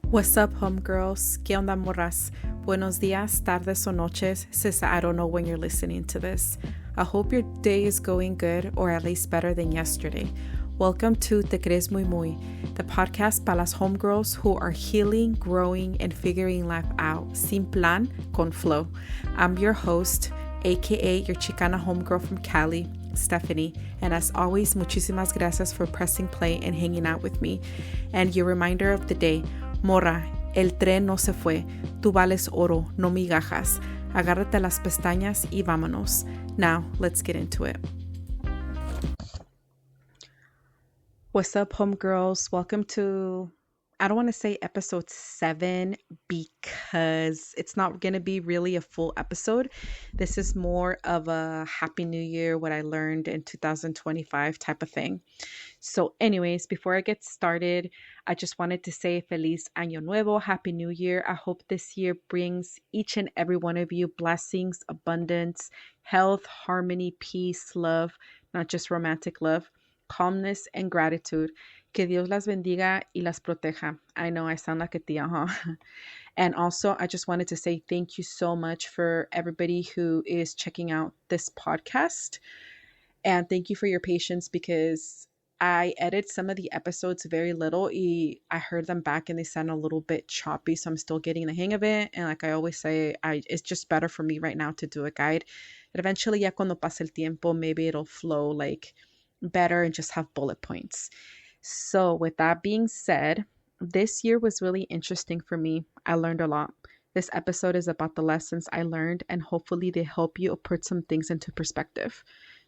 What's up, homegirls? ¿Qué onda, morras? Buenos días, tardes, o noches, since I don't know when you're listening to this. I hope your day is going good, or at least better than yesterday. Welcome to Te Crees Muy Muy, the podcast para las homegirls who are healing, growing, and figuring life out, sin plan, con flow. I'm your host, aka your Chicana homegirl from Cali, Stephanie, and as always, muchísimas gracias for pressing play and hanging out with me. And your reminder of the day, morra, el tren no se fue, tú vales oro, no migajas. Agárrate las pestañas y vámonos. Now, let's get into it. What's up, homegirls? Welcome to, I don't want to say episode 7 because it's not going to be really a full episode. This is more of a Happy New Year, what I learned in 2025 type of thing. So anyways, before I get started, I just wanted to say Feliz Año Nuevo, Happy New Year. I hope this year brings each and every one of you blessings, abundance, health, harmony, peace, love, not just romantic love, calmness, and gratitude. Que Dios las bendiga y las proteja. I know I sound like a tia, huh? And also, I just wanted to say thank you so much for everybody who is checking out this podcast. And thank you for your patience because I edit some of the episodes very little. I heard them back and they sound a little bit choppy, so I'm still getting the hang of it. And like I always say, it's just better for me right now to do a guide. And eventually, ya cuando pase el tiempo, maybe it'll flow like better and just have bullet points. So with that being said, this year was really interesting for me. I learned a lot. This episode is about the lessons I learned, and hopefully they help you put some things into perspective.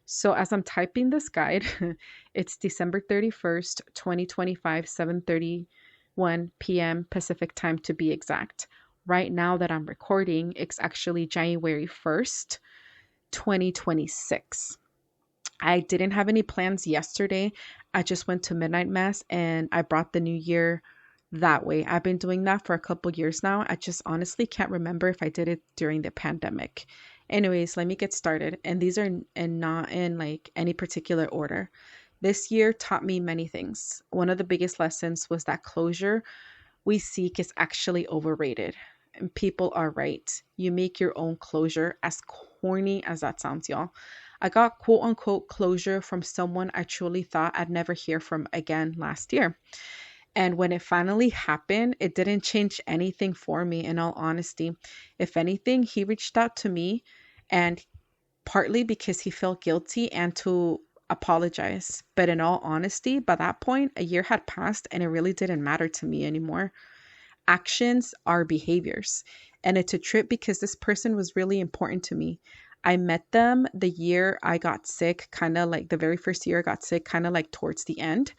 So as I'm typing this guide, it's December 31st, 2025, 7:31 p.m. Pacific time to be exact. Right now that I'm recording, it's actually January 1st, 2026. I didn't have any plans yesterday. I just went to midnight mass and I brought the new year that way. I've been doing that for a couple years now. I just honestly can't remember if I did it during the pandemic. Anyways, let me get started. And these are not in like any particular order. This year taught me many things. One of the biggest lessons was that closure we seek is actually overrated. And people are right. You make your own closure, as corny as that sounds, y'all. I got quote unquote closure from someone I truly thought I'd never hear from again last year. And when it finally happened, it didn't change anything for me, in all honesty. If anything, he reached out to me, and partly because he felt guilty and to apologize. But in all honesty, by that point, a year had passed and it really didn't matter to me anymore. Actions are behaviors. And it's a trip because this person was really important to me. I met them the year I got sick, kind of like the very first year I got sick, kind of like towards the end.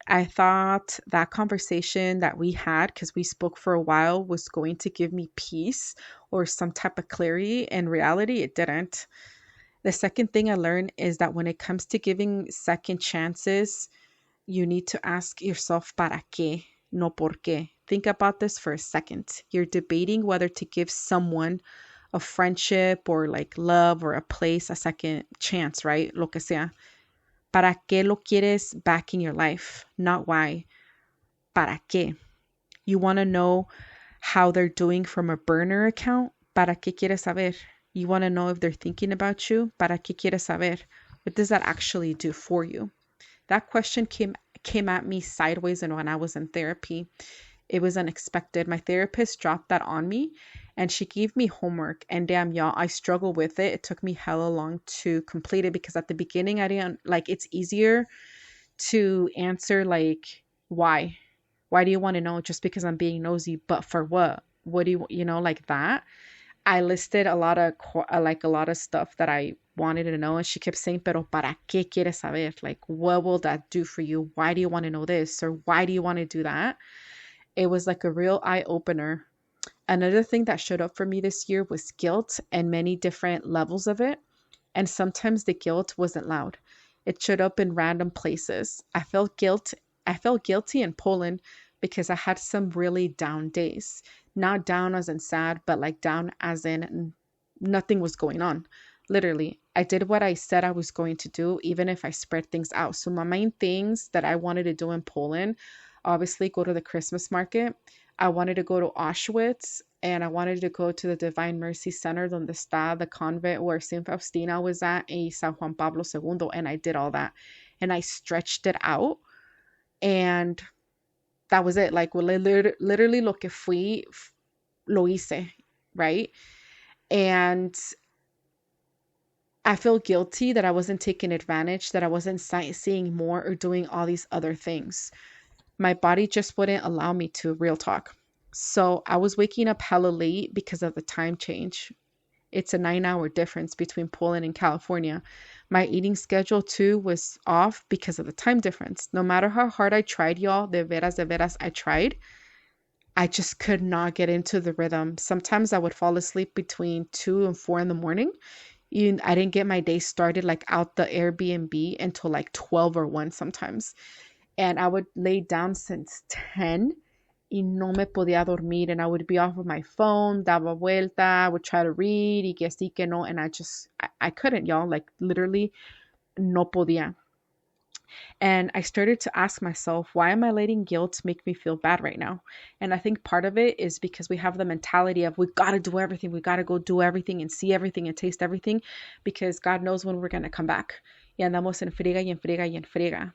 I thought that conversation that we had, because we spoke for a while, was going to give me peace or some type of clarity. In reality, it didn't. The second thing I learned is that when it comes to giving second chances, you need to ask yourself, ¿para qué? No por qué. Think about this for a second. You're debating whether to give someone a friendship or like love or a place a second chance, right? Lo que sea. ¿Para qué lo quieres back in your life? Not why. ¿Para qué? You want to know how they're doing from a burner account? ¿Para qué quieres saber? You want to know if they're thinking about you? ¿Para qué quieres saber? What does that actually do for you? That question came at me sideways and when I was in therapy. It was unexpected. My therapist dropped that on me and she gave me homework. And damn, y'all, I struggle with it. It took me hella long to complete it because at the beginning, I didn't like, it's easier to answer like, why? Why do you want to know? Just because I'm being nosy, but for what? What do you know, like that? I listed a lot of stuff that I wanted to know. And she kept saying, pero para qué quieres saber? Like, what will that do for you? Why do you want to know this? Or why do you want to do that? It was like a real eye opener. Another thing that showed up for me this year was guilt and many different levels of it. And sometimes the guilt wasn't loud. It showed up in random places. I felt guilty in Poland because I had some really down days. Not down as in sad, but like down as in nothing was going on. Literally, I did what I said I was going to do, even if I spread things out. So my main things that I wanted to do in Poland obviously go to the Christmas market. I wanted to go to Auschwitz, and I wanted to go to the Divine Mercy Center, donde está the convent where St. Faustina was at, and San Juan Pablo II. And I did all that. And I stretched it out. And that was it. Like, well, literally lo que fui, lo hice, right? And I feel guilty that I wasn't taking advantage, that I wasn't sightseeing more or doing all these other things. My body just wouldn't allow me to, real talk. So I was waking up hella late because of the time change. It's a 9-hour difference between Poland and California. My eating schedule too was off because of the time difference. No matter how hard I tried, y'all, de veras, I tried. I just could not get into the rhythm. Sometimes I would fall asleep between 2 and 4 in the morning. Even I didn't get my day started like out the Airbnb until like 12 or 1 sometimes. And I would lay down since 10 y no me podía dormir, and I would be off of my phone, daba vuelta, I would try to read, y que sí, que no, and I couldn't, y'all, like literally no podía. And I started to ask myself, why am I letting guilt make me feel bad right now? And I think part of it is because we have the mentality of we got to do everything. We got to go do everything and see everything and taste everything because God knows when we're going to come back. Y andamos en friega y en friega y en friega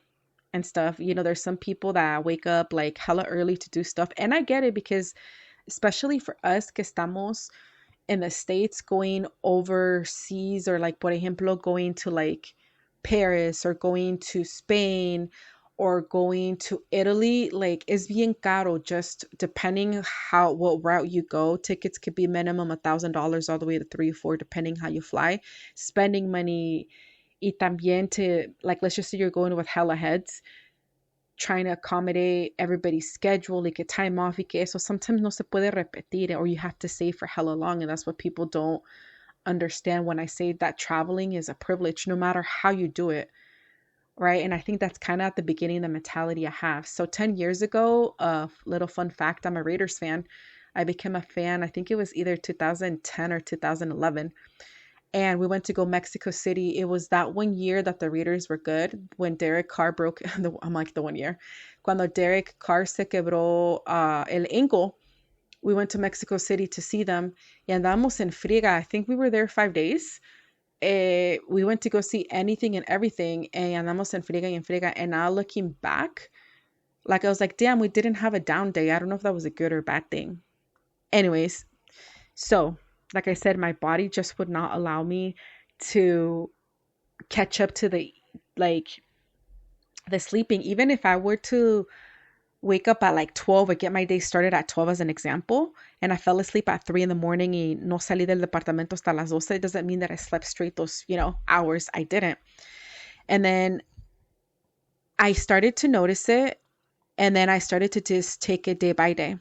and stuff. You know, there's some people that wake up like hella early to do stuff. And I get it because especially for us que estamos in the States going overseas or like, por ejemplo, going to like Paris or going to Spain or going to Italy, like es bien caro just depending what route you go. Tickets could be minimum $1,000 all the way to 3 or 4 depending how you fly. Spending money y también to like let's just say you're going with hella heads trying to accommodate everybody's schedule, like a time off y que eso sometimes no se puede repetir or you have to save for hella long, and that's what people don't understand when I say that traveling is a privilege no matter how you do it, right? And I think that's kind of at the beginning the mentality I have. So 10 years ago, a little fun fact, I'm a Raiders fan. I became a fan, I think it was either 2010 or 2011. And we went to go Mexico City. It was that one year that the Raiders were good when Derek Carr broke, I'm like the one year, cuando Derek Carr se quebró el ankle. We went to Mexico City to see them. Y andamos en friega. I think we were there 5 days. We went to go see anything and everything. And andamos en friega y en friega. And now looking back, like I was like, damn, we didn't have a down day. I don't know if that was a good or bad thing. Anyways, so like I said, my body just would not allow me to catch up to the sleeping. Even if I were to wake up at like 12 or get my day started at 12 as an example, and I fell asleep at 3 in the morning y no salí del departamento hasta las 12, it doesn't mean that I slept straight those, hours. I didn't. And then I started to notice it, and then I started to just take it day by day.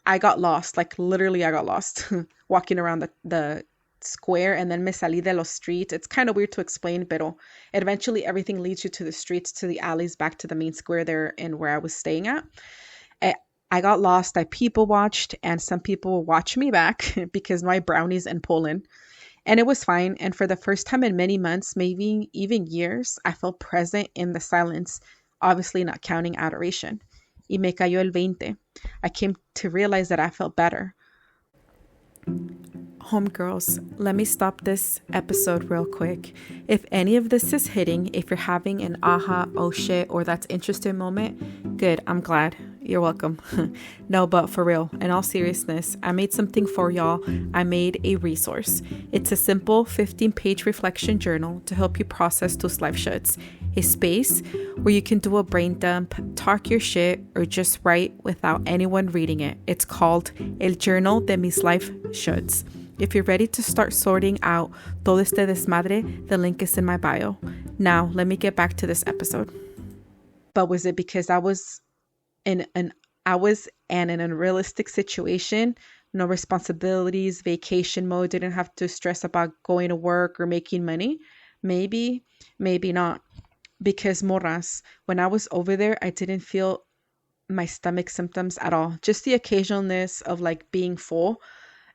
I got lost, like literally I got lost walking around the square, and then me salí de los streets. It's kind of weird to explain, pero eventually everything leads you to the streets, to the alleys, back to the main square there and where I was staying at. I got lost. I people watched, and some people watched me back because my brownies in Poland. And it was fine. And for the first time in many months, maybe even years, I felt present in the silence, obviously not counting adoration. Y me cayó el 20. I came to realize that I felt better. Homegirls, let me stop this episode real quick. If any of this is hitting, if you're having an aha, oh shit, or that's interesting moment, good, I'm glad. You're welcome. No, but for real, in all seriousness, I made something for y'all. I made a resource. It's a simple 15-page reflection journal to help you process those life shoulds. A space where you can do a brain dump, talk your shit, or just write without anyone reading it. It's called El Journal de Mis Life Shoulds. If you're ready to start sorting out todo este desmadre, the link is in my bio. Now, let me get back to this episode. But was it because I was in an unrealistic situation, no responsibilities, vacation mode, didn't have to stress about going to work or making money? Maybe, maybe not. Because morras, when I was over there, I didn't feel my stomach symptoms at all. Just the occasionalness of like being full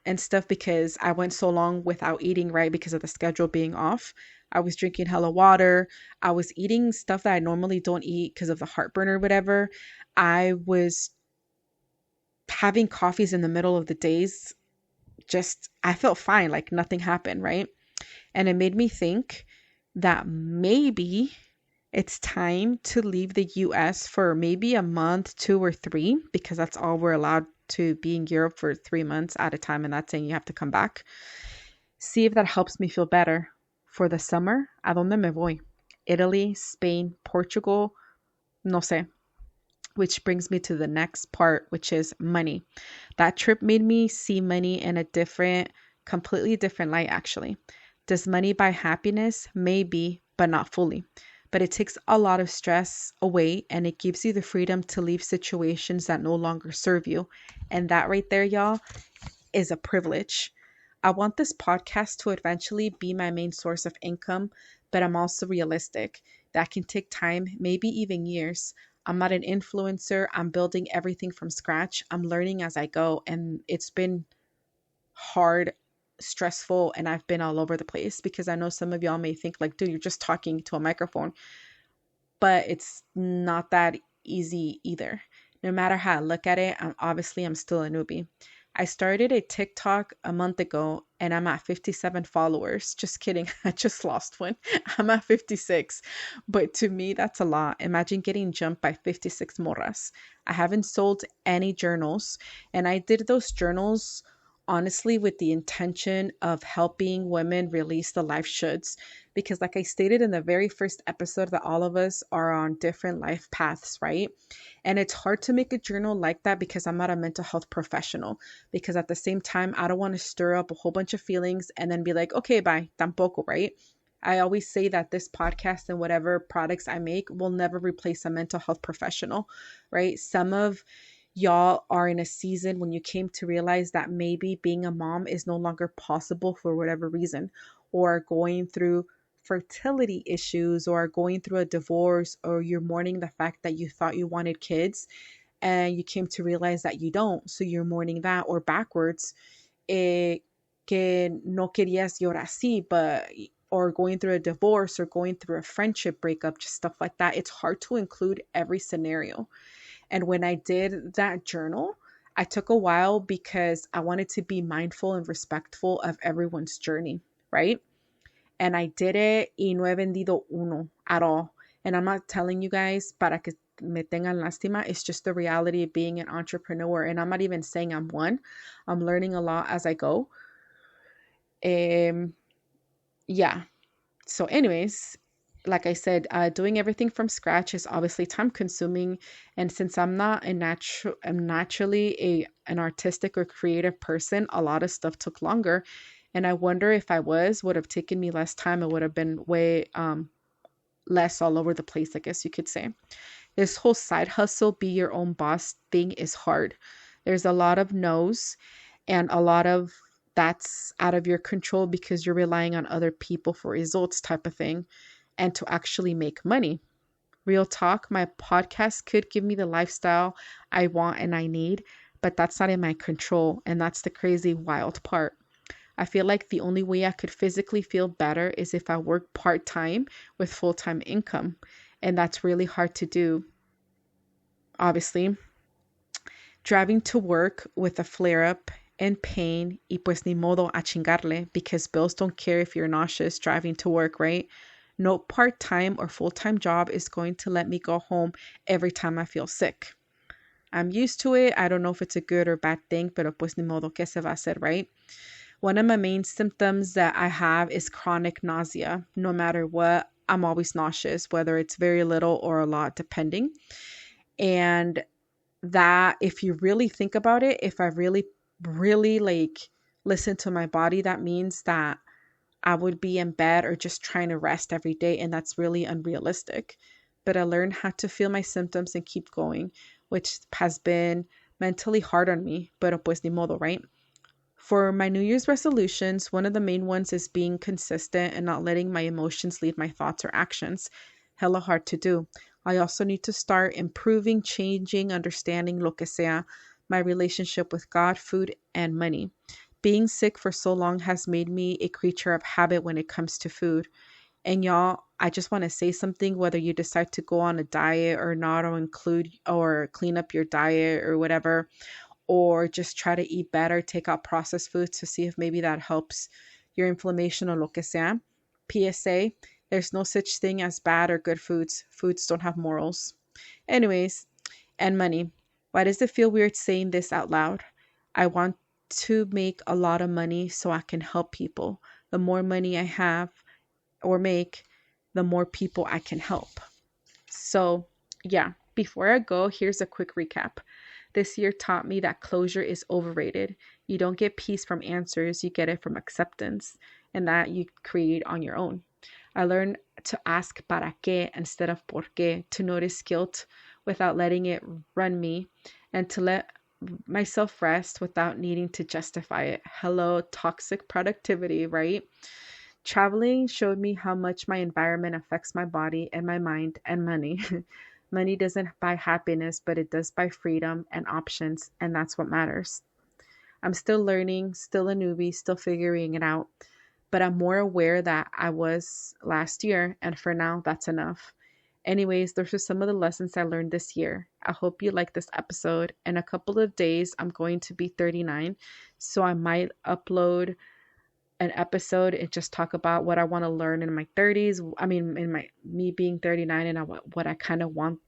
and stuff because I went so long without eating, right? Because of the schedule being off. I was drinking hella water. I was eating stuff that I normally don't eat because of the heartburn or whatever. I was having coffees in the middle of the days. Just, I felt fine, like nothing happened, right? And it made me think that maybe it's time to leave the US for maybe a month, 2 or 3, because that's all we're allowed to be in Europe for 3 months at a time. And that's saying you have to come back. See if that helps me feel better. For the summer, ¿a dónde me voy? Italy, Spain, Portugal, no sé. Which brings me to the next part, which is money. That trip made me see money in a completely different light, actually. Does money buy happiness? Maybe, but not fully. But it takes a lot of stress away and it gives you the freedom to leave situations that no longer serve you. And that right there, y'all, is a privilege. I want this podcast to eventually be my main source of income, but I'm also realistic. That can take time, maybe even years. I'm not an influencer. I'm building everything from scratch. I'm learning as I go, and it's been hard, stressful, and I've been all over the place because I know some of y'all may think like, dude, you're just talking to a microphone, but it's not that easy either. No matter how I look at it, I'm still a newbie. I started a TikTok a month ago and I'm at 57 followers. Just kidding. I just lost one. I'm at 56. But to me, that's a lot. Imagine getting jumped by 56 morras. I haven't sold any journals. And I did those journals honestly with the intention of helping women release the life shoulds. Because, like I stated in the very first episode, that all of us are on different life paths, right? And it's hard to make a journal like that because I'm not a mental health professional. Because at the same time, I don't want to stir up a whole bunch of feelings and then be like, okay, bye, tampoco, right? I always say that this podcast and whatever products I make will never replace a mental health professional, right? Some of y'all are in a season when you came to realize that maybe being a mom is no longer possible for whatever reason, or going through fertility issues, or going through a divorce, or you're mourning the fact that you thought you wanted kids and you came to realize that you don't. So you're mourning that, or backwards, que no querías y ahora sí, but, or going through a divorce or going through a friendship breakup, just stuff like that. It's hard to include every scenario. And when I did that journal, I took a while because I wanted to be mindful and respectful of everyone's journey, right? And I did it y no he vendido uno at all. And I'm not telling you guys para que me tengan lástima. It's just the reality of being an entrepreneur. And I'm not even saying I'm one. I'm learning a lot as I go. Yeah. So anyways, like I said, doing everything from scratch is obviously time consuming. And since I'm not I'm naturally an artistic or creative person, a lot of stuff took longer. And I wonder if would have taken me less time. It would have been way less all over the place, I guess you could say. This whole side hustle, be your own boss thing is hard. There's a lot of no's and a lot of that's out of your control because you're relying on other people for results type of thing and to actually make money. Real talk, my podcast could give me the lifestyle I want and I need, but that's not in my control. And that's the crazy, wild part. I feel like the only way I could physically feel better is if I work part-time with full-time income. And that's really hard to do, obviously. Driving to work with a flare-up and pain, y pues ni modo a chingarle, because bills don't care if you're nauseous driving to work, right? No part-time or full-time job is going to let me go home every time I feel sick. I'm used to it. I don't know if it's a good or bad thing, pero pues ni modo, que se va a hacer, right? One of my main symptoms that I have is chronic nausea. No matter what, I'm always nauseous, whether it's very little or a lot, depending. And that, if you really think about it, if I really, really like listen to my body, that means that I would be in bed or just trying to rest every day. And that's really unrealistic. But I learned how to feel my symptoms and keep going, which has been mentally hard on me. Pero pues ni modo, right? For my New Year's resolutions, one of the main ones is being consistent and not letting my emotions lead my thoughts or actions. Hella hard to do. I also need to start improving, changing, understanding, lo que sea, my relationship with God, food, and money. Being sick for so long has made me a creature of habit when it comes to food. And y'all, I just want to say something, whether you decide to go on a diet or not, or include or clean up your diet or whatever, or just try to eat better, take out processed foods to see if maybe that helps your inflammation or lo que sea. PSA, there's no such thing as bad or good foods. Foods don't have morals. Anyways, and money. Why does it feel weird saying this out loud? I want to make a lot of money so I can help people. The more money I have or make, the more people I can help. So, yeah, before I go, here's a quick recap. This year taught me that closure is overrated. You don't get peace from answers, you get it from acceptance, and that you create on your own. I learned to ask para qué instead of por qué, to notice guilt without letting it run me, and to let myself rest without needing to justify it. Hello, toxic productivity, right? Traveling showed me how much my environment affects my body and my mind and money. Money doesn't buy happiness, but it does buy freedom and options, and that's what matters. I'm still learning, still a newbie, still figuring it out, but I'm more aware that I was last year, and for now, that's enough. Anyways, those are some of the lessons I learned this year. I hope you like this episode. In a couple of days, I'm going to be 39, so I might upload an episode and just talk about what I want to learn in my 30s. I mean, in my me being 39, and what I kind of want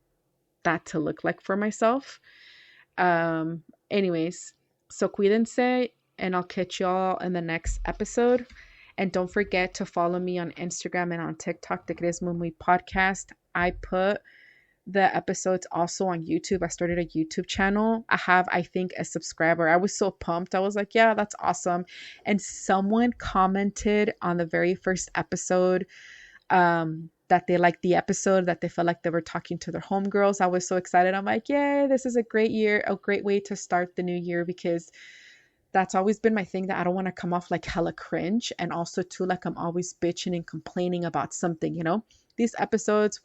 that to look like for myself. Anyways, so cuídense, and I'll catch y'all in the next episode. And don't forget to follow me on Instagram and on TikTok, the Crees Muy podcast. I put the episodes also on YouTube. I started a YouTube channel. I have, I think, a subscriber. I was so pumped. I was like, yeah, that's awesome. And someone commented on the very first episode that they liked the episode, that they felt like they were talking to their homegirls. I was so excited. I'm like, yay, this is a great year, a great way to start the new year, because that's always been my thing, that I don't want to come off like hella cringe. And also too, like I'm always bitching and complaining about something, you know? These episodes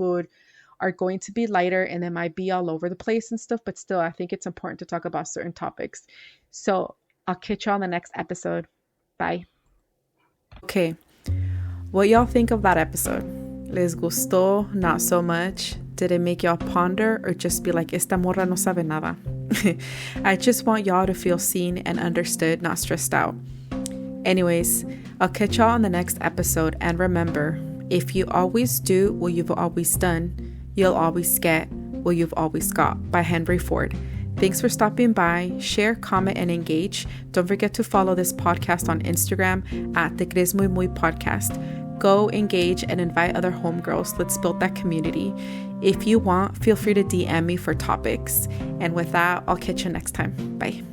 are going to be lighter, and they might be all over the place and stuff, but still, I think it's important to talk about certain topics. So I'll catch y'all on the next episode. Bye. Okay, what y'all think of that episode? Les gustó? Not so much? Did it make y'all ponder, or just be like, esta morra no sabe nada? I just want y'all to feel seen and understood, not stressed out. Anyways, I'll catch y'all on the next episode, and remember, if you always do what you've always done, you'll always get what you've always got, by Henry Ford. Thanks for stopping by. Share, comment, and engage. Don't forget to follow this podcast on Instagram at the Crees Muy Muy podcast. Go engage and invite other homegirls. Let's build that community. If you want, feel free to DM me for topics. And with that, I'll catch you next time. Bye.